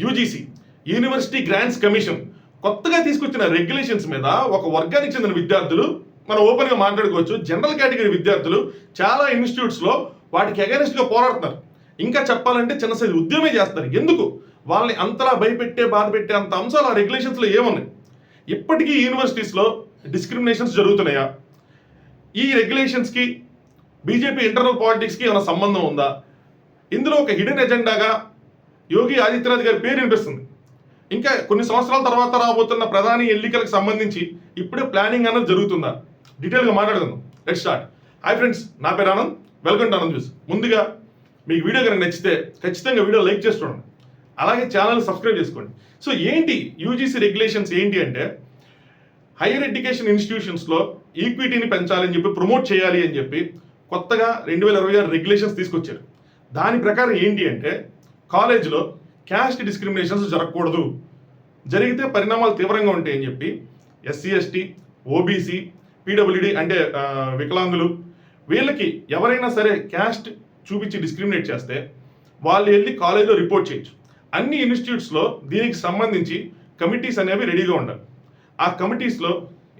UGC university grants commission కొత్తగా తీసుకొచ్చిన regulations మీద ఒక వర్గానికి చెందిన విద్యార్థులు మనం ఓపెన్గా మాట్లాడుకోవచ్చు. జనరల్ కేటగిరీ విద్యార్థులు చాలా ఇన్స్టిట్యూట్స్లో వాటికి అగైనెస్ట్గా పోరాడుతున్నారు. ఇంకా చెప్పాలంటే చిన్న సైజు ఉద్యమే చేస్తారు. ఎందుకు వాళ్ళని అంతలా భయపెట్టే బాధ పెట్టే అంత అంశాలు ఆ రెగ్యులేషన్స్లో ఏమున్నాయి? ఇప్పటికీ యూనివర్సిటీస్లో డిస్క్రిమినేషన్స్ జరుగుతున్నాయా? ఈ రెగ్యులేషన్స్కి బీజేపీ ఇంటర్నల్ పాలిటిక్స్కి ఏమైనా సంబంధం ఉందా? ఇందులో ఒక హిడెన్ ఎజెండాగా యోగి ఆదిత్యనాథ్ గారి పేరు వినిపిస్తుంది. ఇంకా కొన్ని సంవత్సరాల తర్వాత రాబోతున్న ప్రధాని ఎన్నికలకు సంబంధించి ఇప్పుడే ప్లానింగ్ అన్నది జరుగుతుందా? డీటెయిల్గా మాట్లాడుకుందాం. Let's start. హాయ్ ఫ్రెండ్స్, నా పేరు Anand. Welcome to Anand news. ముందుగా మీకు వీడియో కనుక నచ్చితే ఖచ్చితంగా వీడియో లైక్ చేసి చూడండి, అలాగే ఛానల్ సబ్స్క్రైబ్ చేసుకోండి. సో ఏంటి యూజీసీ రెగ్యులేషన్స్ ఏంటి అంటే, హైయర్ ఎడ్యుకేషన్ ఇన్స్టిట్యూషన్స్లో ఈక్విటీని పెంచాలని చెప్పి, ప్రమోట్ చేయాలి అని చెప్పి కొత్తగా 2026 రెగ్యులేషన్స్ తీసుకొచ్చారు. దాని ప్రకారం ఏంటి అంటే, కాలేజీలో క్యాస్ట్ డిస్క్రిమినేషన్స్ జరగకూడదు, జరిగితే పరిణామాలు తీవ్రంగా ఉంటాయని చెప్పి ఎస్సీ ఎస్టీ ఓబీసీ పీడబ్ల్యూడి అంటే వికలాంగులు వీళ్ళకి ఎవరైనా సరే క్యాస్ట్ చూపించి డిస్క్రిమినేట్ చేస్తే వాళ్ళు వెళ్ళి కాలేజీలో రిపోర్ట్ చేయొచ్చు. అన్ని ఇన్స్టిట్యూట్స్లో దీనికి సంబంధించి కమిటీస్ అనేవి రెడీగా ఉండాలి. ఆ కమిటీస్లో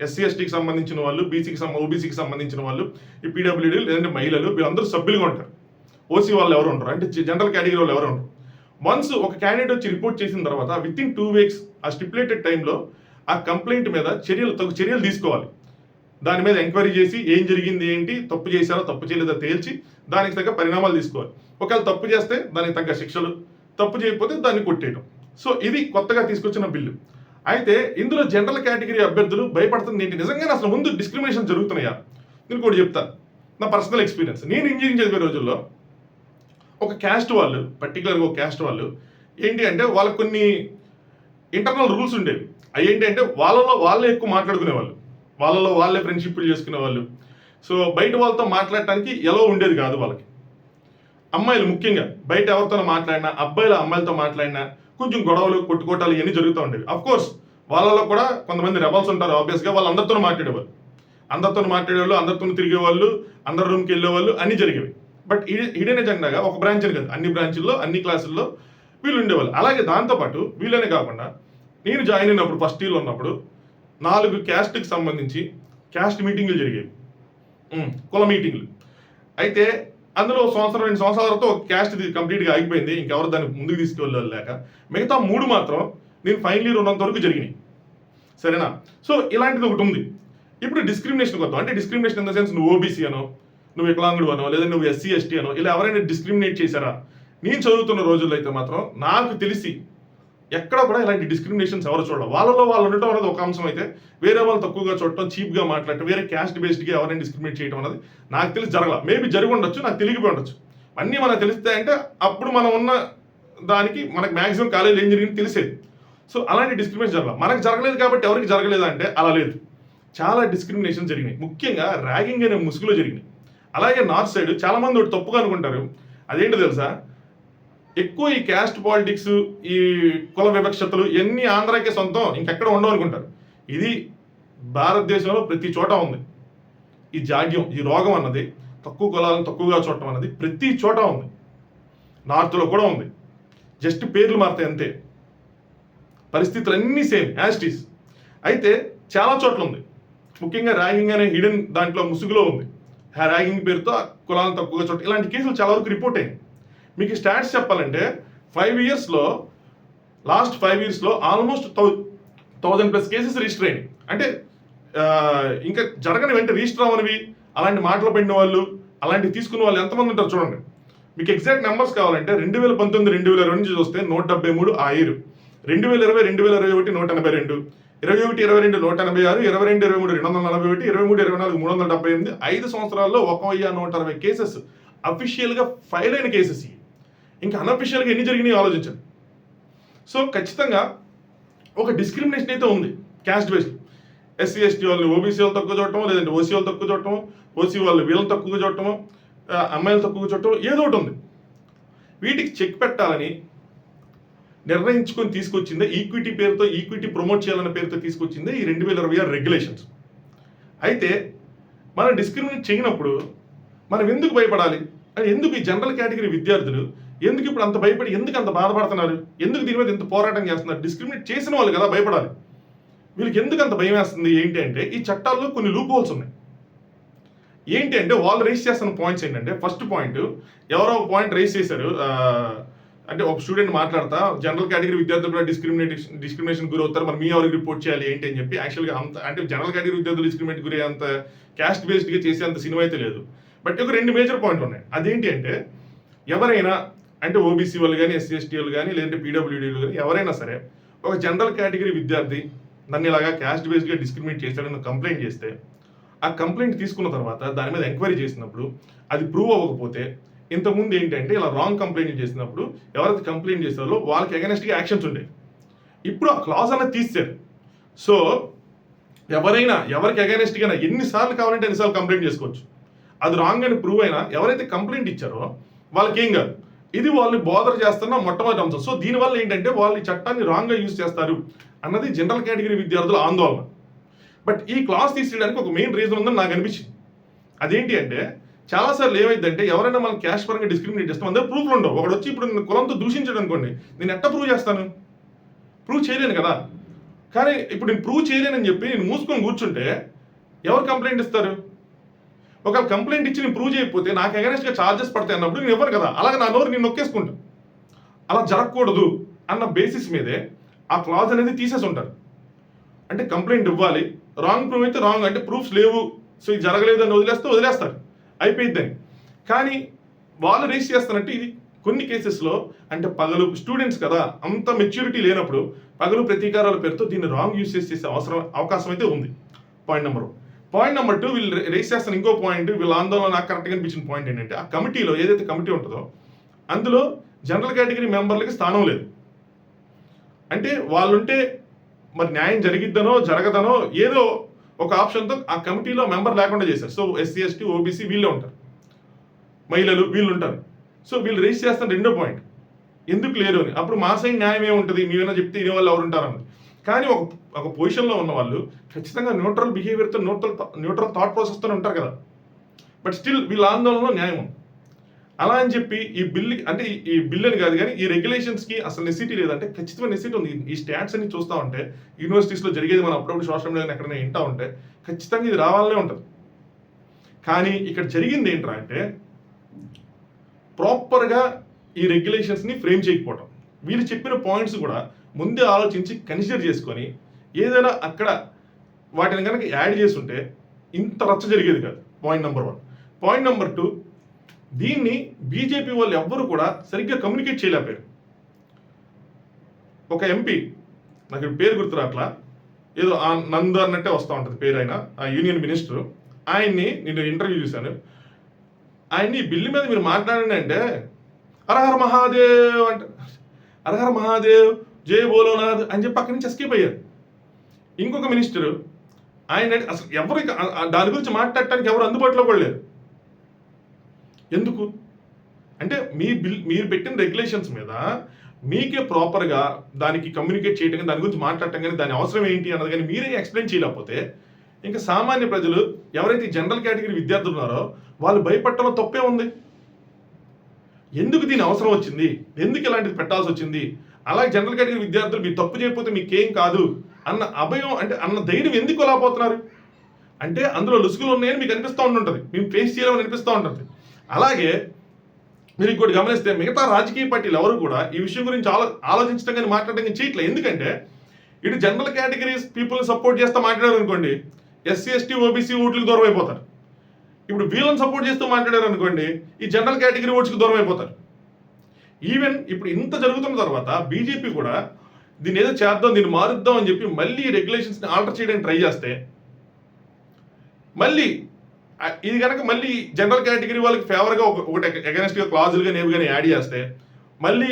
ఎస్సీ ఎస్టీకి సంబంధించిన వాళ్ళు, ఓబీసీకి సంబంధించిన వాళ్ళు, ఈ పీడబ్ల్యూడి లేదంటే మహిళలు వీళ్ళందరూ సభ్యులుగా ఉంటారు. ఓసీ వాళ్ళు ఎవరు ఉంటారు అంటే జనరల్ కేటగిరీ వాళ్ళు ఎవరు ఉంటారు. వన్స్ ఒక క్యాండిడేట్ వచ్చి రిపోర్ట్ చేసిన తర్వాత వితిన్ 2 weeks ఆ స్టిపులేటెడ్ టైంలో ఆ కంప్లైంట్ మీద చర్యలు తీసుకోవాలి. దాని మీద ఎంక్వైరీ చేసి ఏం జరిగింది, ఏంటి, తప్పు చేశారో తప్పు చేయలేదో తేల్చి దానికి తగ్గ పరిణామాలు తీసుకోవాలి. ఒకవేళ తప్పు చేస్తే దానికి తగ్గ శిక్షలు, తప్పు చేయకపోతే దాన్ని కొట్టేయడం. సో ఇది కొత్తగా తీసుకొచ్చిన బిల్లు. అయితే ఇందులో జనరల్ కేటగిరీ అభ్యర్థులు భయపడుతుంది ఏంటి? నిజంగానే అసలు ముందు డిస్క్రిమినేషన్ జరుగుతున్నాయా? నేను కూడా చెప్తాను నా పర్సనల్ ఎక్స్పీరియన్స్. నేను ఇంజనీరింగ్ చదివే రోజుల్లో ఒక క్యాస్ట్ వాళ్ళు, పర్టికులర్గా ఒక క్యాస్ట్ వాళ్ళు ఏంటి అంటే వాళ్ళకి కొన్ని ఇంటర్నల్ రూల్స్ ఉండేవి. అవి ఏంటి అంటే వాళ్ళలో వాళ్ళే ఎక్కువ మాట్లాడుకునేవాళ్ళు, వాళ్ళలో వాళ్ళే ఫ్రెండ్షిప్లు చేసుకునేవాళ్ళు. సో బయట వాళ్ళతో మాట్లాడటానికి ఎలా ఉండేది కాదు వాళ్ళకి. అమ్మాయిలు ముఖ్యంగా బయట ఎవరితో మాట్లాడినా, అబ్బాయిలు అమ్మాయిలతో మాట్లాడినా కొంచెం గొడవలు, కొట్టుకోటాలు ఇవన్నీ జరుగుతూ ఉండేవి. అఫ్కోర్స్ వాళ్ళలో కూడా కొంతమంది రెబల్స్ ఉంటారు. ఆబ్వియస్గా వాళ్ళు అందరితో మాట్లాడేవాళ్ళు, అందరితో తిరిగేవాళ్ళు, అందరి రూమ్కి వెళ్ళేవాళ్ళు, అన్నీ జరిగేవి. బట్ హిడెన్ ఎజెండాగా ఒక బ్రాంచ్ అని కాదు, అన్ని బ్రాంచుల్లో అన్ని క్లాసుల్లో వీళ్ళు ఉండేవాళ్ళు. అలాగే దాంతోపాటు వీళ్ళనే కాకుండా నేను జాయిన్ అయినప్పుడు ఫస్ట్ ఇయర్లో ఉన్నప్పుడు 4 క్యాస్ట్కి సంబంధించి క్యాస్ట్ మీటింగ్లు జరిగేవి, కుల మీటింగ్లు. అయితే అందులో 1-2 సంవత్సరాల తర్వాత ఒక క్యాస్ట్ కంప్లీట్గా ఆగిపోయింది, ఇంకెవరు దాన్ని ముందుకు తీసుకెళ్ళలేక. మిగతా 3 మాత్రం నేను ఫైనల్ ఇయర్ ఉన్నంత వరకు జరిగినాయి. సరేనా? సో ఇలాంటిది ఒకటి ఉంది. ఇప్పుడు డిస్క్రిమినేషన్ కొత్త అంటే డిస్క్రిమినేషన్ ఇన్ ద సెన్స్ నువ్వు ఓబీసీ అనో, నువ్వు వికలాంగుడు అనో, లేదా నువ్వు ఎస్సీ ఎస్టీ అనో, ఇలా ఎవరైనా డిస్క్రిమినేట్ చేశారా? నేను చదువుతున్న రోజుల్లో అయితే మాత్రం నాకు తెలిసి ఎక్కడ కూడా ఇలాంటి డిస్క్రిమినేషన్స్ ఎవరు చూడాలి. వాళ్ళలో వాళ్ళు ఉండటం అనేది ఒక అంశం అయితే, వేరే వాళ్ళు తక్కువగా చూడటం, చీప్గా మాట్లాడటం, వేరే క్యాస్ట్ బేస్డ్గా ఎవరైనా డిస్క్రిమినేట్ చేయడం అనేది నాకు తెలిసి జరగల. మేబీ జరిగి ఉండొచ్చు, నాకు తెలియకపోయి ఉండొచ్చు. అన్నీ మనకు తెలుస్తాయంటే అప్పుడు మనం ఉన్న దానికి మనకు మ్యాక్సిమం కాలేజీలో ఏం జరిగింది తెలిసేది. సో అలాంటి డిస్క్రిమినేషన్ జరగల. మనకు జరగలేదు కాబట్టి ఎవరికి జరగలేదు అంటే అలా లేదు. చాలా డిస్క్రిమినేషన్ జరిగినాయి. ముఖ్యంగా ర్యాగింగ్ అనే ముసుగులో జరిగినాయి. అలాగే నార్త్ సైడ్ చాలామంది ఒకటి తప్పుగా అనుకుంటారు. అదేంటో తెలుసా? ఎక్కువ ఈ క్యాస్ట్ పాలిటిక్స్, ఈ కుల వివక్షతలు ఇవన్నీ ఆంధ్రాకే సొంతం, ఇంకెక్కడ ఉండవు అనుకుంటారు. ఇది భారతదేశంలో ప్రతి చోట ఉంది. ఈ జాడ్యం, ఈ రోగం అన్నది, తక్కువ కులాలను తక్కువగా చూడటం అన్నది ప్రతి చోట ఉంది. నార్త్లో కూడా ఉంది, జస్ట్ పేర్లు మారుతాయి అంతే. పరిస్థితులు అన్నీ సేమ్ యాస్టీస్. అయితే చాలా చోట్ల ఉంది. ముఖ్యంగా ర్యాగింగ్ అనే హిడెన్ దాంట్లో ముసుగులో ఉంది. ర్యాగింగ్ పేరుతో కులాలను తక్కువగా చూడటం, ఇలాంటి కేసులు చాలా వరకు రిపోర్ట్ అయ్యాయి. మీకు స్టాట్స్ చెప్పాలంటే లాస్ట్ 5 yearsలో ఆల్మోస్ట్ 1000+ కేసెస్ రిజిస్టర్ అయినాయి. అంటే ఇంకా జరగని వెంటనే రిజిస్టర్ అవ్వనివి, అలాంటి మాటలు పడిన వాళ్ళు, అలాంటివి తీసుకున్న వాళ్ళు ఎంతమంది ఉంటారు చూడండి. మీకు ఎగ్జాక్ట్ నెంబర్స్ కావాలంటే 2019, 2020 నుంచి చూస్తే 173 ఆ ఇయర్, 2020, 2021 182, 21, 22 186, 22, 23 241, 23, 24 378, 5 సంవత్సరాల్లో 1160 కేసెస్ అఫీషియల్గా ఫైల్ అయిన కేసెస్. ఇంకా అన్అఫీషియల్గా ఎన్ని జరిగినాయి ఆలోచించండి. సో ఖచ్చితంగా ఒక డిస్క్రిమినేషన్ అయితే ఉంది క్యాస్ట్ బేస్డ్. ఎస్సీ ఎస్టీ వాళ్ళని ఓబీసీ వాళ్ళు తక్కువ చూడటం, లేదంటే ఓసీ వాళ్ళు తక్కువ చూడటం, ఓసీ వాళ్ళు వీళ్ళని తక్కువగా చూడటం, అమ్మాయిలు తక్కువగా చూడటం, ఏదో ఒకటి ఉంది. వీటికి చెక్ పెట్టాలని నిర్ణయించుకొని తీసుకొచ్చిందే ఈక్విటీ పేరుతో, ఈక్విటీ ప్రమోట్ చేయాలన్న పేరుతో తీసుకొచ్చిందే ఈ 2026 రెగ్యులేషన్స్. అయితే మనం డిస్క్రిమినేట్ చేయనప్పుడు మనం ఎందుకు భయపడాలి? అని ఎందుకు ఈ జనరల్ కేటగిరీ విద్యార్థులు ఎందుకు ఇప్పుడు అంత భయపడి ఎందుకు అంత బాధపడుతున్నారు? ఎందుకు దీని మీద ఇంత పోరాటం చేస్తున్నారు? డిస్క్రిమినేట్ చేసిన వాళ్ళు కదా భయపడాలి. వీళ్ళకి ఎందుకు అంత భయం వేస్తుంది ఏంటి అంటే, ఈ చట్టాల్లో కొన్ని లూప్ హోల్స్ ఉన్నాయి. ఏంటి అంటే వాళ్ళు రైస్ చేస్తున్న పాయింట్స్ ఏంటంటే, ఫస్ట్ పాయింట్ ఎవరో ఒక పాయింట్ రైస్ చేశారు. అంటే ఒక స్టూడెంట్ మాట్లాడతా జనరల్ కేటగిరీ విద్యార్థులు కూడా డిస్క్రిమినేషన్ గురవుతారు, మరి మీ ఎవరికి రిపోర్ట్ చేయాలి ఏంటి అని చెప్పి. యాక్చువల్గా అంత అంటే జనరల్ కేటగిరీ విద్యార్థులు డిస్క్రిమినేట్ గురే అంత క్యాస్ట్ బేస్డ్గా చేసే అంత సినిమా అయితే లేదు. బట్ ఒక 2 మేజర్ పాయింట్లు ఉన్నాయి. అదేంటి అంటే, ఎవరైనా అంటే ఓబీసీ వాళ్ళు కానీ, ఎస్సీ ఎస్టీ వాళ్ళు కానీ, లేదంటే పీడబ్ల్యూడీలు కానీ ఎవరైనా సరే ఒక జనరల్ కేటగిరీ విద్యార్థి నన్ను ఇలాగా క్యాస్ట్ బేస్డ్గా డిస్క్రిమినేట్ చేశాడని కంప్లైంట్ చేస్తే, ఆ కంప్లైంట్ తీసుకున్న తర్వాత దాని మీద ఎంక్వైరీ చేసినప్పుడు అది ప్రూవ్ అవ్వకపోతే, ఇంతకుముందు ఏంటంటే ఇలా రాంగ్ కంప్లైంట్ చేసినప్పుడు ఎవరైతే కంప్లైంట్ చేస్తారో వాళ్ళకి అగైనెస్ట్గా యాక్షన్స్ ఉంటాయి. ఇప్పుడు ఆ క్లాజ్ అనేది తీశారు. సో ఎవరైనా ఎవరికి అగైనెస్ట్గా ఎన్నిసార్లు కావాలంటే ఎన్నిసార్లు కంప్లైంట్ చేసుకోవచ్చు. అది రాంగ్ అని ప్రూవ్ అయినా ఎవరైతే కంప్లైంట్ ఇచ్చారో వాళ్ళకి ఏం కాదు. ఇది వాళ్ళు బోదర్ చేస్తున్న మొట్టమొదటి అంశం. సో దీనివల్ల ఏంటంటే వాళ్ళు ఈ చట్టాన్ని రాంగ్గా యూజ్ చేస్తారు అన్నది జనరల్ కేటగిరీ విద్యార్థుల ఆందోళన. బట్ ఈ క్లాస్ తీసేయడానికి ఒక మెయిన్ రీజన్ ఉందని నాకు అనిపించింది. అదేంటి అంటే, చాలాసార్లు ఏమైందంటే ఎవరైనా మనం క్యాస్ట్ పరంగా డిస్క్రిమినేట్ చేస్తాం, అందరూ ప్రూఫ్లు ఉండవు. ఒకటి వచ్చి ఇప్పుడు నేను కులంతో దూషించాడు అనుకోండి, నేను ఎట్లా ప్రూవ్ చేస్తాను? ప్రూవ్ చేయలేను కదా. కానీ ఇప్పుడు నేను ప్రూవ్ చేయలేనని చెప్పి నేను మూసుకొని కూర్చుంటే ఎవరు కంప్లైంట్ ఇస్తారు? ఒకవేళ కంప్లైంట్ ఇచ్చి నేను ప్రూవ్ చేయకపోతే నాకు అగైనెస్ట్గా ఛార్జెస్ పడతాయి అన్నప్పుడు నేను ఇవ్వను కదా. అలాగే నా నోరు నేను నొక్కేసుకుంటాను. అలా జరగకూడదు అన్న బేసిస్ మీదే ఆ క్లాజ్ అనేది తీసేసి ఉంటారు. అంటే కంప్లైంట్ ఇవ్వాలి, రాంగ్ ప్రూవ్ అయితే రాంగ్, అంటే ప్రూఫ్స్ లేవు, సో ఇది జరగలేదు అని వదిలేస్తారు, అయిపోయిద్దని. కానీ వాళ్ళు రేస్ చేస్తారంటే ఇది కొన్ని కేసెస్లో అంటే పగలు స్టూడెంట్స్ కదా, అంత మెచ్యూరిటీ లేనప్పుడు పగలు ప్రతీకారాల పేరుతో దీన్ని రాంగ్ యూస్ చేసే అవకాశం అయితే ఉంది. Point number 1. పాయింట్ నెంబర్ 2, వీళ్ళు రేస్ చేస్తున్న ఇంకో పాయింట్, వీళ్ళ ఆందోళన నాకు కరెక్ట్గా అనిపించిన పాయింట్ ఏంటంటే, ఆ కమిటీలో ఏదైతే కమిటీ ఉంటుందో అందులో జనరల్ కేటగిరీ మెంబర్లకి స్థానం లేదు. అంటే వాళ్ళుంటే మరి న్యాయం జరిగిద్దనో జరగదనో ఏదో ఒక ఆప్షన్తో ఆ కమిటీలో మెంబర్ లేకుండా చేశారు. సో ఎస్సీ ఎస్టీ ఓబీసీ వీళ్ళే ఉంటారు, మహిళలు వీళ్ళు ఉంటారు. సో వీళ్ళు రేస్ చేస్తున్న రెండో పాయింట్, ఎందుకు లేరు అని. అప్పుడు మా సైడ్ న్యాయం ఏముంటుంది, మీరైనా చెప్తే ఇదే వాళ్ళు ఎవరు ఉంటారన్నది. కానీ ఒక పొజిషన్లో ఉన్న వాళ్ళు ఖచ్చితంగా న్యూట్రల్ బిహేవియర్తో న్యూట్రల్ థాట్ ప్రాసెస్తో ఉంటారు కదా. బట్ స్టిల్ వీళ్ళ ఆందోళనలో న్యాయం ఉంది. అలా అని చెప్పి ఈ బిల్ అంటే ఈ బిల్ అని కాదు కానీ ఈ రెగ్యులేషన్స్కి అసలు నెసిటీ లేదంటే ఖచ్చితమైన నెసిటీ ఉంది. ఈ స్టాట్స్ అన్ని చూస్తూ ఉంటే యూనివర్సిటీస్లో జరిగేది మనం అప్పుడప్పుడు సోషల్ మీడియాలో ఎక్కడైనా వింటూ ఉంటే ఖచ్చితంగా ఇది రావాలనే ఉంటుంది. కానీ ఇక్కడ జరిగింది ఏంట్రా అంటే, ప్రాపర్గా ఈ రెగ్యులేషన్స్ని ఫ్రేమ్ చేయకపోవటం. వీళ్ళు చెప్పిన పాయింట్స్ కూడా ముందే ఆలోచించి కన్సిడర్ చేసుకొని ఏదైనా అక్కడ వాటిని కనుక యాడ్ చేస్తుంటే ఇంత రచ్చ జరిగేది కాదు. Point number 1. పాయింట్ నెంబర్ 2, దీన్ని బీజేపీ వాళ్ళు ఎవ్వరు కూడా సరిగ్గా కమ్యూనికేట్ చేయలేకపోయారు. ఒక ఎంపీ, నాకు పేరు గుర్తురా, అట్లా ఏదో నందు అన్నట్టే వస్తూ ఉంటుంది పేరు, ఆయన ఆ యూనియన్ మినిస్టర్, ఆయన్ని నేను ఇంటర్వ్యూ చూశాను. ఆయన్ని ఈ బిల్లు మీద మీరు మాట్లాడండి అంటే హరహర మహాదేవ్ అంటే హరహర మహాదేవ్ జై బోలోనాథ్ అని చెప్పి అక్కడి నుంచి ఎస్కేప్ అయ్యారు. ఇంకొక మినిస్టరు ఆయన అసలు ఎవరు దాని గురించి మాట్లాడటానికి ఎవరు అందుబాటులో కూడా లేరు. ఎందుకు అంటే మీరు పెట్టిన రెగ్యులేషన్స్ మీద మీకే ప్రాపర్గా దానికి కమ్యూనికేట్ చేయడం కానీ దాని గురించి మాట్లాడటం కానీ దాని అవసరం ఏంటి అన్నది కానీ మీరే ఎక్స్ప్లెయిన్ చేయలేకపోతే ఇంకా సామాన్య ప్రజలు ఎవరైతే జనరల్ కేటగిరీ విద్యార్థులు ఉన్నారో వాళ్ళు భయపడటంలో తప్పే ఉంది. ఎందుకు దీని అవసరం వచ్చింది, ఎందుకు ఇలాంటిది పెట్టాల్సి వచ్చింది, అలాగే జనరల్ కేటగిరీ విద్యార్థులు మీరు తప్పు చేయకపోతే మీకేం కాదు అన్న అభయం అంటే అన్న ధైర్యం ఎందుకు లేకపోతున్నారు అంటే అందులో లుసుగులు ఉన్నాయని మీకు అనిపిస్తూ ఉంటుంటుంది, మేము ఫేస్ చేయాలని అనిపిస్తూ ఉంటుంది. అలాగే మీరు ఇంకోటి గమనిస్తే మిగతా రాజకీయ పార్టీలు ఎవరు కూడా ఈ విషయం గురించి ఆలోచించడం కానీ మాట్లాడడం కానీ చేయట్లేదు. ఎందుకంటే ఇటు జనరల్ కేటగిరీస్ పీపుల్ని సపోర్ట్ చేస్తూ మాట్లాడారు అనుకోండి, ఎస్సీ ఎస్టీ ఓబీసీ ఓట్లకు దూరం అయిపోతారు. ఇప్పుడు వీళ్ళని సపోర్ట్ చేస్తూ మాట్లాడారు అనుకోండి, ఈ జనరల్ కేటగిరీ ఓట్స్కి దూరం అయిపోతారు. ఈవెన్ ఇప్పుడు ఇంత జరుగుతున్న తర్వాత బీజేపీ కూడా దీన్ని ఏదో చేద్దాం, దీన్ని మారుద్దాం అని చెప్పి మళ్ళీ రెగ్యులేషన్స్ని ఆల్టర్ చేయడానికి ట్రై చేస్తే మళ్ళీ ఇది కనుక మళ్ళీ జనరల్ కేటగిరీ వాళ్ళకి ఫేవర్గా ఒకటి అగైనెస్ట్గా క్లాజులు కానీ ఏవి కానీ యాడ్ చేస్తే మళ్ళీ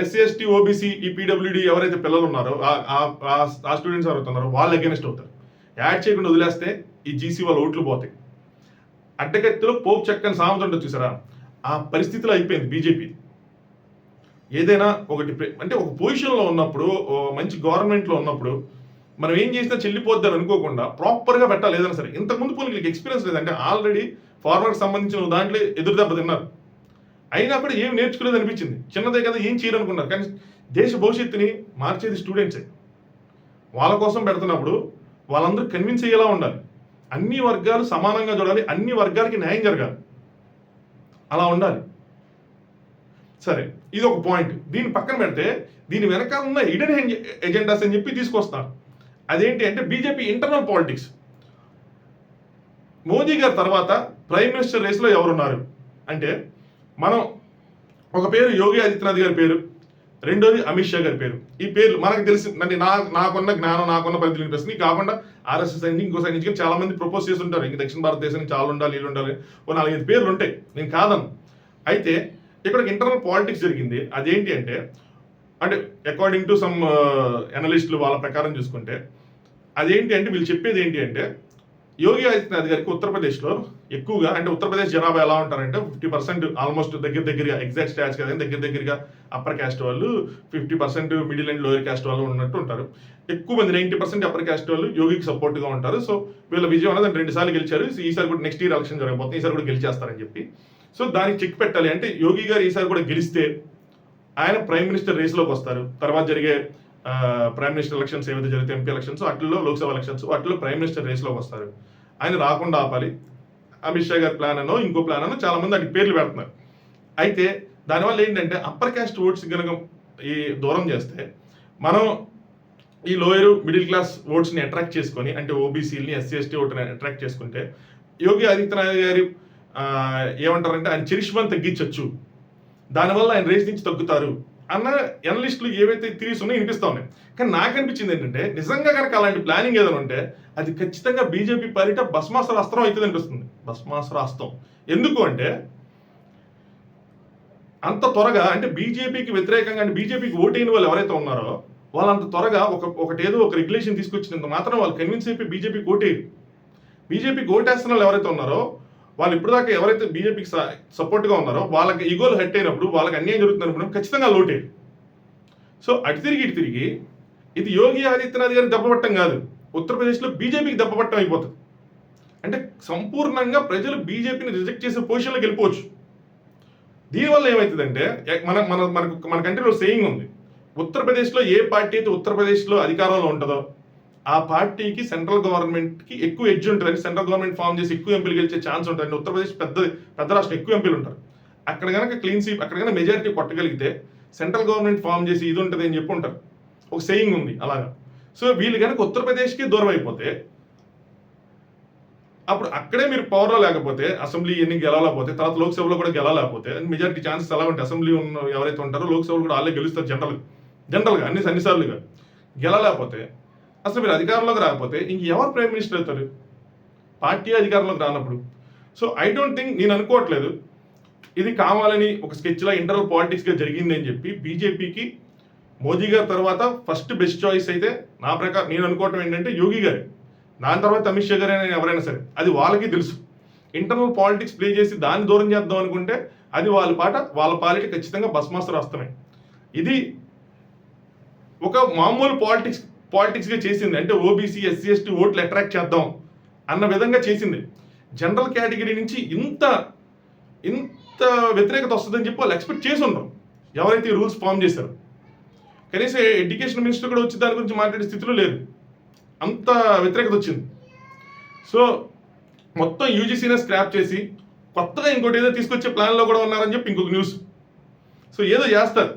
ఎస్సీ ఎస్టీ ఓబీసీ ఈ పీడబ్ల్యూడీ ఎవరైతే పిల్లలు ఉన్నారో ఆ స్టూడెంట్స్ ఎవరైతే ఉన్నారో వాళ్ళు అగైనెస్ట్ అవుతారు. యాడ్ చేయకుండా వదిలేస్తే ఈ జీసీ వాళ్ళ ఓట్లు పోతాయి. అడ్డగత్తిలో పోపు చెక్కని సామెత ఉంటుంది చూసారా, ఆ పరిస్థితిలో అయిపోయింది బీజేపీ. ఏదైనా ఒకటి అంటే ఒక పొజిషన్లో ఉన్నప్పుడు మంచి గవర్నమెంట్లో ఉన్నప్పుడు మనం ఏం చేసినా చెల్లిపోద్దని అనుకోకుండా ప్రాపర్గా పెట్టాలి ఏదైనా సరే. ఇంతకుముందు పోలీసులకు ఎక్స్పీరియన్స్ లేదంటే ఆల్రెడీ ఫార్మర్కి సంబంధించిన దాంట్లో ఎదురు దెబ్బ తిన్నారు. అయినా కూడా ఏం నేర్చుకోలేదు అనిపించింది. చిన్నదే కదా ఏం చేయరు అనుకున్నారు. కానీ దేశ భవిష్యత్తుని మార్చేది స్టూడెంట్సే. వాళ్ళ కోసం పెడుతున్నప్పుడు వాళ్ళందరూ కన్విన్స్ అయ్యేలా ఉండాలి. అన్ని వర్గాలు సమానంగా చూడాలి. అన్ని వర్గాలకి న్యాయం జరగాలి. అలా ఉండాలి. సరే, ఇది ఒక పాయింట్. దీన్ని పక్కన పెడితే దీని వెనకాల ఉన్న హిడెన్ ఎజెండాస్ అని చెప్పి తీసుకొస్తారు. అదేంటి అంటే బీజేపీ ఇంటర్నల్ పాలిటిక్స్. మోదీ గారి తర్వాత ప్రైమ్ మినిస్టర్ రేస్లో ఎవరున్నారు అంటే మనం ఒక పేరు యోగి ఆదిత్యనాథ్ గారి పేరు, రెండోది అమిత్ షా గారి పేరు. ఈ పేర్లు మనకు తెలిసి అంటే నాకున్న జ్ఞానం నాకున్న పరిధి వినిపిస్తుంది. కాకుండా ఆర్ఎస్ఎస్ నుంచి ఇంకో సైడ్ నుంచి చాలా మంది ప్రపోజ్ చేస్తుంటారు. ఇంక దక్షిణ భారతదేశానికి చాలా ఉండాలి, వీళ్ళు ఉండాలి, ఓ 4-5 పేర్లు ఉంటాయి. నేను కాదను. అయితే ఇక్కడ ఇంటర్నల్ పాలిటిక్స్ జరిగింది. అదేంటి అంటే అకార్డింగ్ టు సమ్ అనలిస్టులు వాళ్ళ ప్రకారం చూసుకుంటే అదేంటి అంటే వీళ్ళు చెప్పేది ఏంటి అంటే యోగి ఆదిత్యనాథ్ గారికి ఉత్తరప్రదేశ్లో ఎక్కువగా అంటే ఉత్తరప్రదేశ్ జనాభా ఎలా ఉంటారంటే 50% ఆల్మోస్ట్ దగ్గరగా ఎగ్జాక్ట్ స్టాట్స్ కదా దగ్గరగా అప్పర్ క్యాస్ట్ వాళ్ళు, 50% మిడిల్ అండ్ లోయర్ క్యాస్ట్ వాళ్ళు ఉన్నట్టు ఉంటారు. ఎక్కువ మంది 90% అప్పర్ క్యాస్ట్ వాళ్ళు యోగికి సపోర్ట్గా ఉంటారు. సో వీళ్ళ విజయం అనేది 2 సార్లు గెలిచారు. ఈసారి కూడా నెక్స్ట్ ఇయర్ ఎలక్షన్ జరగబోతుంది, ఈసారి కూడా గెలిచేస్తారని చెప్పి. సో దానికి చెక్ పెట్టాలి అంటే యోగి గారు ఈసారి కూడా గెలిస్తే ఆయన ప్రైమ్ మినిస్టర్ రేస్లోకి వస్తారు. తర్వాత జరిగే ప్రైమ్ మినిస్టర్ ఎలక్షన్స్ ఏవైతే జరిగితే ఎంపీ ఎలక్షన్స్, వాటిల్లో లోక్సభ ఎలక్షన్స్, వాటిలో ప్రైమ్ మినిస్టర్ రేస్లోకి వస్తారు. ఆయన రాకుండా ఆపాలి. అమిత్ షా గారి ప్లాన్ అనో ఇంకో ప్లాన్ అనో చాలా మంది వాటికి పేర్లు పెడుతున్నారు. అయితే దానివల్ల ఏంటంటే అప్పర్ క్యాస్ట్ ఓట్స్ కనుక ఈ దూరం చేస్తే మనం ఈ లోయర్ మిడిల్ క్లాస్ ఓట్స్ని అట్రాక్ట్ చేసుకొని అంటే ఓబీసీలని ఎస్సీ ఎస్టీ ఓట్ని అట్రాక్ట్ చేసుకుంటే యోగి ఆదిత్యనాథ్ గారు ఏమంటారంటే ఆయన చరిష్మాని తగ్గించవచ్చు, దానివల్ల ఆయన రేస్ నుంచి తగ్గుతారు అన్న ఎనలిస్టులు ఏవైతే థియరీస్ ఉన్నాయో వినిపిస్తా ఉన్నాయి. కానీ నాకు అనిపించింది ఏంటంటే నిజంగా కనుక అలాంటి ప్లానింగ్ ఏదైనా ఉంటే అది ఖచ్చితంగా బీజేపీ పాలిట భస్మాసుర అస్త్రం అవుతుంది అనిపిస్తుంది. భస్మాసుర అస్త్రం ఎందుకు అంటే అంత త్వరగా అంటే బీజేపీకి వ్యతిరేకంగా అంటే బీజేపీకి ఓటైన వాళ్ళు ఎవరైతే ఉన్నారో వాళ్ళు అంత త్వరగా ఒకటేదో ఒక రెగ్యులేషన్ తీసుకొచ్చినంత మాత్రం వాళ్ళు కన్విన్స్ అయిపోయి బీజేపీకి ఓటేరు. బీజేపీకి ఓటేస్తున్న వాళ్ళు ఎవరైతే ఉన్నారో వాళ్ళు ఇప్పటిదాకా ఎవరైతే బీజేపీకి సపోర్ట్గా ఉన్నారో వాళ్ళకి ఈగోలు హెట్ అయినప్పుడు వాళ్ళకి అన్యాయం జరుగుతుంది అనుకున్నప్పుడు ఖచ్చితంగా లోటేరు. సో అటు తిరిగి ఇది యోగి ఆదిత్యనాథ్ గారికి దెబ్బపట్టం కాదు, ఉత్తరప్రదేశ్లో బీజేపీకి దెబ్బపట్టం అయిపోతుంది. అంటే సంపూర్ణంగా ప్రజలు బీజేపీని రిజెక్ట్ చేసే పొజిషన్లోకి వెళ్ళిపోవచ్చు. దీనివల్ల ఏమవుతుందంటే మన కంట్రీలో సేయింగ్ ఉంది, ఉత్తరప్రదేశ్లో ఏ పార్టీ అయితే ఉత్తరప్రదేశ్లో అధికారంలో ఉంటుందో ఆ పార్టీకి సెంట్రల్ గవర్నమెంట్కి ఎక్కువ ఎడ్జ్ ఉంటుందని, సెంట్రల్ గవర్నమెంట్ ఫామ్ చేసి ఎక్కువ ఎంపీలు గెలిచే ఛాన్స్ ఉంటుందండి. ఉత్తరప్రదేశ్ పెద్ద రాష్ట్రం, ఎక్కువ ఎంపీలు ఉంటారు. అక్కడ కనుక క్లీన్ స్వీప్ అక్కడ కనుక మెజారిటీ కొట్టగలిగితే సెంట్రల్ గవర్నమెంట్ ఫామ్ చేసి ఇది ఉంటుంది అని చెప్పి ఉంటారు. ఒక సేయింగ్ ఉంది అలాగా. సో వీళ్ళు కనుక ఉత్తరప్రదేశ్కి దూరం అయిపోతే అప్పుడు అక్కడే మీరు పవర్లో లేకపోతే అసెంబ్లీ ఎన్ని గెలవలేకపోతే తర్వాత లోక్సభలో కూడా గెలవలేకపోతే మెజారిటీ ఛాన్సెస్ ఎలా ఉంటాయి. అసెంబ్లీ ఉన్న ఎవరైతే ఉంటారో లోక్సభలో కూడా వాళ్ళే గెలుస్తారు జనరల్గా అన్నిసార్లుగా గెలవలేకపోతే అసలు మీరు అధికారంలోకి రాకపోతే ఇంక ఎవరు ప్రైమ్ మినిస్టర్ అవుతారు పార్టీ అధికారంలోకి రానప్పుడు. సో ఐ డోంట్ థింక్, నేను అనుకోవట్లేదు ఇది కావాలని ఒక స్కెచ్లా ఇంటర్నల్ పాలిటిక్స్గా జరిగింది అని చెప్పి. బీజేపీకి మోదీ గారి తర్వాత ఫస్ట్ బెస్ట్ చాయిస్ అయితే నా ప్రకారం నేను అనుకోవటం ఏంటంటే యోగి గారే, దాని తర్వాత అమిత్ షా గారే ఎవరైనా సరే అది వాళ్ళకి తెలుసు. ఇంటర్నల్ పాలిటిక్స్ ప్లే చేసి దాన్ని దూరం చేద్దాం అనుకుంటే అది వాళ్ళ పాలిటీ ఖచ్చితంగా భస్మాసుర అస్త్రమే. ఇది ఒక మామూలు పాలిటిక్స్గా చేసింది అంటే ఓబీసీ ఎస్సీ ఎస్టీ ఓట్లు అట్రాక్ట్ చేద్దాం అన్న విధంగా చేసింది. జనరల్ కేటగిరీ నుంచి ఇంత వ్యతిరేకత వస్తుందని చెప్పి వాళ్ళు ఎక్స్పెక్ట్ చేసి ఉండరు ఎవరైతే ఈ రూల్స్ ఫామ్ చేశారు. కనీసం ఎడ్యుకేషన్ మినిస్టర్ కూడా వచ్చి దాని గురించి మాట్లాడే స్థితిలో లేదు, అంత వ్యతిరేకత వచ్చింది. సో మొత్తం యూజీసీనే స్క్రాప్ చేసి కొత్తగా ఇంకోటి ఏదో తీసుకొచ్చే ప్లాన్లో కూడా ఉన్నారని చెప్పి ఇంకొక న్యూస్. సో ఏదో చేస్తారు,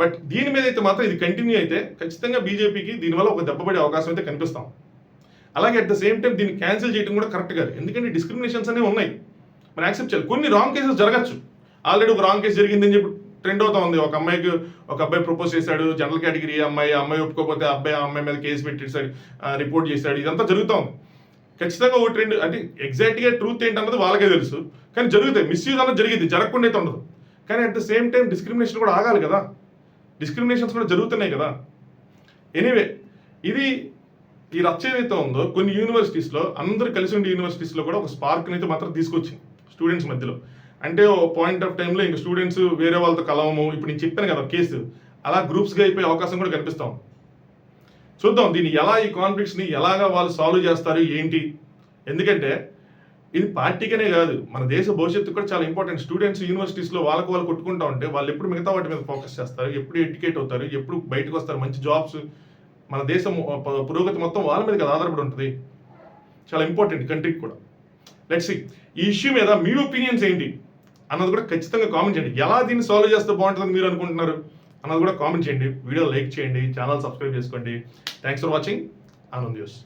బట్ దీని మీద అయితే మాత్రం ఇది కంటిన్యూ అయితే ఖచ్చితంగా బీజేపీకి దీనివల్ల ఒక దెబ్బపడే అవకాశం అయితే కనిపిస్తాం. అలాగే అట్ ద సేమ్ టైం దీన్ని క్యాన్సిల్ చేయడం కూడా కరెక్ట్ కాదు, ఎందుకంటే డిస్క్రిమినేషన్స్ అనేవి ఉన్నాయి, మనం యాక్సెప్ట్ చేయాలి. కొన్ని రాంగ్ కేసెస్ జరగచ్చు, ఆల్రెడీ ఒక రాంగ్ కేసు జరిగిందని చెప్పి ట్రెండ్ అవుతా ఉంది. ఒక అబ్బాయి ప్రపోజ్ చేశాడు, జనరల్ కేటగిరీ అమ్మాయి ఒప్పుకోకపోతే అమ్మాయి మీద కేసు పెట్టేసాడు, రిపోర్ట్ చేశాడు, ఇదంతా జరుగుతూ ఉంది. ఖచ్చితంగా ఓ ట్రెండ్ అంటే ఎగ్జాక్ట్గా ట్రూత్ ఏంటన్నది వాళ్ళకే తెలుసు, కానీ జరుగుతాయి, మిస్యూజ్ అన్నది జరిగింది, జరగకుండా అయితే ఉండదు. కానీ at the same time discrimination కూడా ఆగాలి కదా, డిస్క్రిమినేషన్స్ కూడా జరుగుతున్నాయి కదా. ఎనీవే ఈ రచ్చ ఏదైతే ఉందో కొన్ని యూనివర్సిటీస్లో అందరూ కలిసి ఉండే యూనివర్సిటీస్లో కూడా ఒక స్పార్క్ని అయితే మాత్రం తీసుకొచ్చింది స్టూడెంట్స్ మధ్యలో. అంటే ఓ పాయింట్ ఆఫ్ టైంలో ఇంకా స్టూడెంట్స్ వేరే వాళ్ళతో కలవము, ఇప్పుడు నేను చెప్పాను కదా కేసు, అలా గ్రూప్స్గా అయిపోయే అవకాశం కూడా కనిపిస్తాం. చూద్దాం దీన్ని ఎలా, ఈ కాన్ఫ్లిక్ట్స్ని ఎలాగా వాళ్ళు సాల్వ్ చేస్తారు ఏంటి. ఎందుకంటే ఇది పార్టీకనే కాదు, మన దేశ భవిష్యత్తు కూడా చాలా ఇంపార్టెంట్. స్టూడెంట్స్ యూనివర్సిటీస్లో వాళ్ళకు వాళ్ళు కొట్టుకుంటూ ఉంటే వాళ్ళు ఎప్పుడు మిగతా వాటి మీద ఫోకస్ చేస్తారు, ఎప్పుడు ఎడ్యుకేట్ అవుతారు, ఎప్పుడు బయటకు వస్తారు, మంచి జాబ్స్, మన దేశం పురోగతి మొత్తం వాళ్ళ మీద కదా ఆధారపడి ఉంటుంది. చాలా ఇంపార్టెంట్ కంట్రీకి కూడా. లెట్స్ సీ ఈ ఇష్యూ మీద మీ ఒపీనియన్స్ ఏంటి అన్నది కూడా ఖచ్చితంగా కామెంట్ చేయండి. ఎలా దీన్ని సాల్వ్ చేస్తే బాగుంటుందని మీరు అనుకుంటున్నారు అన్నది కూడా కామెంట్ చేయండి. వీడియో లైక్ చేయండి, ఛానల్ సబ్స్క్రైబ్ చేసుకోండి. Thanks for watching Anand news.